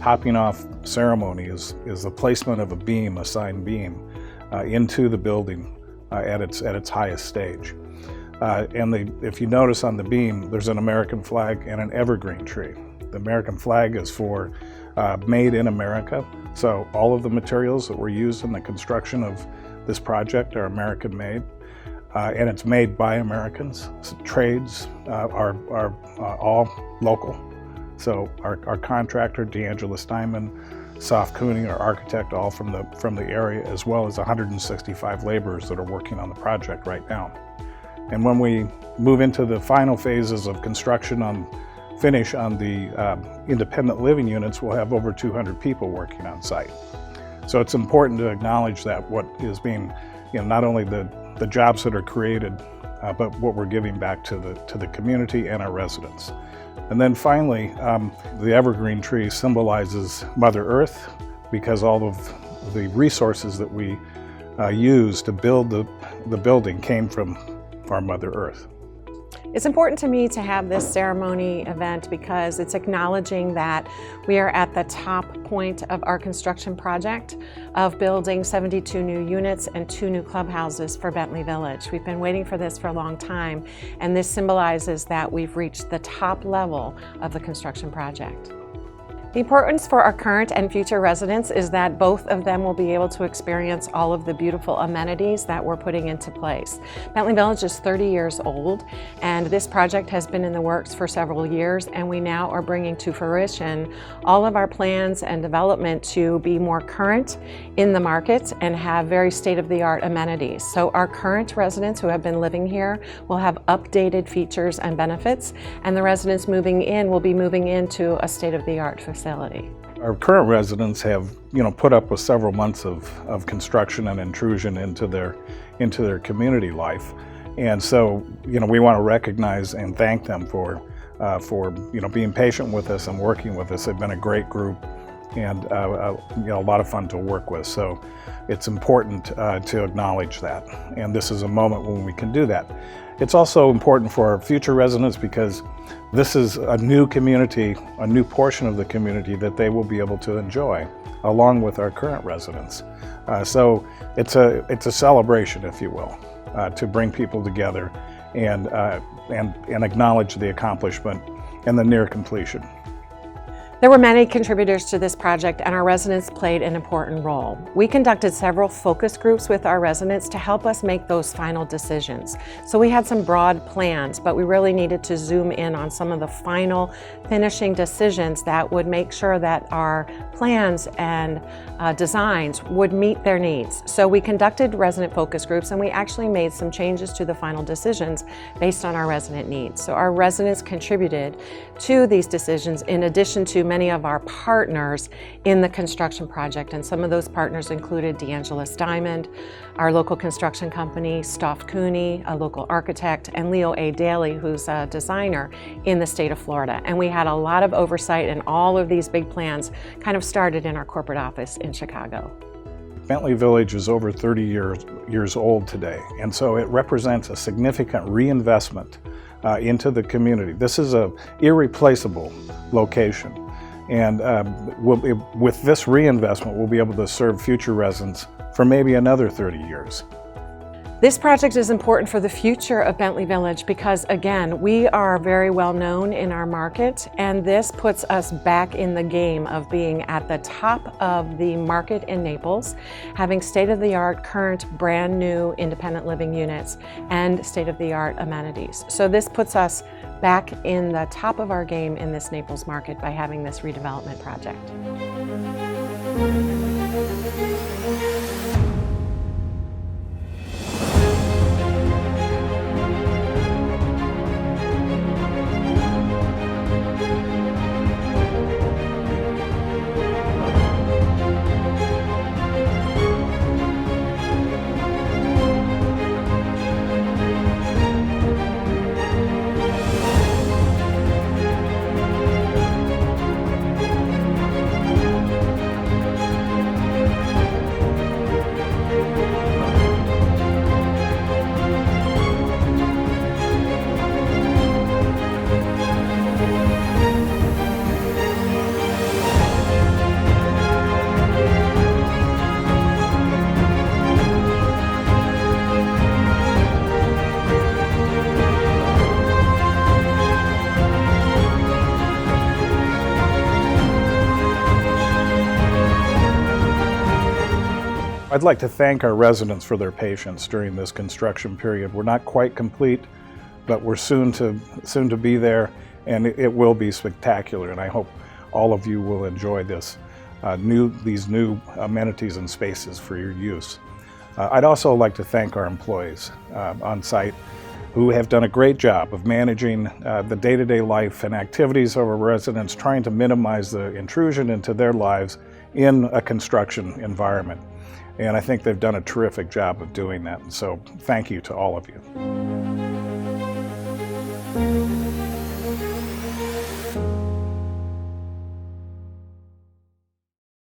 topping off ceremony is the placement of a beam, a sign beam, into the building at its highest stage. If you notice on the beam, there's an American flag and an evergreen tree. The American flag is for made in America, so all of the materials that were used in the construction of this project are American made, and it's made by Americans. So trades are all local. So our contractor, DeAngelis Diamond, Soft Cooney, our architect, all from the area, as well as 165 laborers that are working on the project right now. And when we move into the final phases of construction finish on the independent living units, we'll have over 200 people working on site. So it's important to acknowledge that what is being, not only the jobs that are created, but what we're giving back to the community and our residents. And then finally, the evergreen tree symbolizes Mother Earth, because all of the resources that we used to build the building came from our Mother Earth. It's important to me to have this ceremony event because it's acknowledging that we are at the top point of our construction project of building 72 new units and 2 new clubhouses for Bentley Village. We've been waiting for this for a long time, and this symbolizes that we've reached the top level of the construction project. The importance for our current and future residents is that both of them will be able to experience all of the beautiful amenities that we're putting into place. Bentley Village is 30 years old, and this project has been in the works for several years, and we now are bringing to fruition all of our plans and development to be more current in the market and have very state-of-the-art amenities. So our current residents who have been living here will have updated features and benefits, and the residents moving in will be moving into a state-of-the-art facility. Our current residents have, put up with several months of construction and intrusion into their community life, and so we want to recognize and thank them for being patient with us and working with us. They've been a great group and a lot of fun to work with. So it's important to acknowledge that, and this is a moment when we can do that. It's also important for our future residents because this is a new community, a new portion of the community that they will be able to enjoy along with our current residents. So it's a celebration, if you will, to bring people together and acknowledge the accomplishment and the near completion. There were many contributors to this project, and our residents played an important role. We conducted several focus groups with our residents to help us make those final decisions. So we had some broad plans, but we really needed to zoom in on some of the final finishing decisions that would make sure that our plans and designs would meet their needs. So we conducted resident focus groups, and we actually made some changes to the final decisions based on our resident needs. So our residents contributed to these decisions in addition to many of our partners in the construction project, and some of those partners included DeAngelis Diamond, our local construction company, Soft Cooney, a local architect, and Leo A. Daly, who's a designer in the state of Florida. And we had a lot of oversight, and all of these big plans kind of started in our corporate office in Chicago. Bentley Village is over 30 years old today, and so it represents a significant reinvestment into the community. This is an irreplaceable location. And with this reinvestment, we'll be able to serve future residents for maybe another 30 years. This project is important for the future of Bentley Village because, again, we are very well known in our market, and this puts us back in the game of being at the top of the market in Naples, having state-of-the-art, current, brand new independent living units and state-of-the-art amenities. So this puts us back in the top of our game in this Naples market by having this redevelopment project. I'd like to thank our residents for their patience during this construction period. We're not quite complete, but we're soon to be there, and it will be spectacular, and I hope all of you will enjoy these new amenities and spaces for your use. I'd also like to thank our employees on site who have done a great job of managing the day-to-day life and activities of our residents, trying to minimize the intrusion into their lives in a construction environment. And I think they've done a terrific job of doing that. And so thank you to all of you.